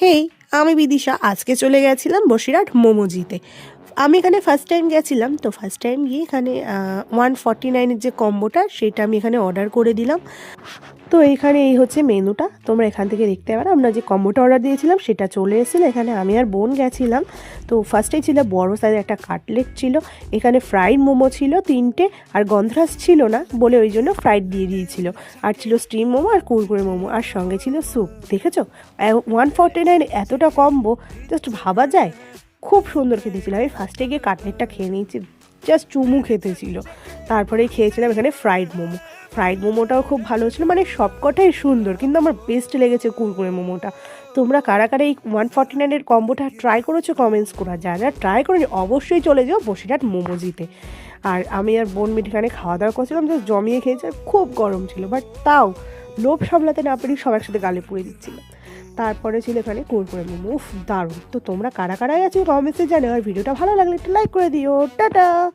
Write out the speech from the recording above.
হেই, আমি বিদিশা। আজকে চলে গেছিলাম বসিরহাট মোমোজিতে। আমি এখানে ফার্স্ট টাইম গেছিলাম, তো ফার্স্ট টাইম গিয়ে এখানে 149-এর যে কম্বোটা সেটা আমি এখানে অর্ডার করে দিলাম। তো এইখানে এই হচ্ছে মেনুটা, তোমরা এখান থেকে দেখতে পারো। আমরা যে কম্বোটা অর্ডার দিয়েছিলাম সেটা চলে এসেছিলো। এখানে আমি আর বোন গেছিলাম। তো ফার্স্টেই ছিল বড় সাইজের একটা কাটলেট ছিল, এখানে ফ্রাইড মোমো ছিল 3টে, আর গন্ধরাজ ছিল না বলে ওই জন্য ফ্রাইড দিয়ে দিয়েছিল। আর ছিল স্টিম মোমো আর কুরকুরে মোমো, আর সঙ্গে ছিল স্যুপ। দেখেছো 149 এতটা কম্বো, জাস্ট ভাবা যায়। খুব সুন্দর খেতে ছিল। আমি ফার্স্টে গিয়ে কাটলেটটা খেয়ে নিয়েছি, জাস্ট চুমু খেতে ছিল। তারপরে খেয়েছিলাম এখানে ফ্রাইড মোমোটাও খুব ভালো ছিল, মানে সবকটাই সুন্দর, কিন্তু আমার বেস্ট লেগেছে কুরকুরে মোমোটা। তোমরা কারা কারা এই 149-এর কম্বোটা ট্রাই করেছো কমেন্টস করো। যারা ট্রাই করেনি অবশ্যই চলে যাও বসিরহাট মোমোজিতে। আর আমি আর বোন এখানে খাওয়া দাওয়া করছিলাম, জাস্ট জমিয়ে খেয়েছি। খুব গরম ছিল, বাট তাও লোভ সামলাতে না পেরে সব একসাথে গালে পুড়ে দিচ্ছিলাম। তারপরে ছিল এখানে কুরকুরে মোমো, উফ দারুণ। তো তোমরা কারা কারাই আছো কমেন্টসে জানো। আর ভিডিওটা ভালো লাগলে একটু লাইক করে দিও। টাটা।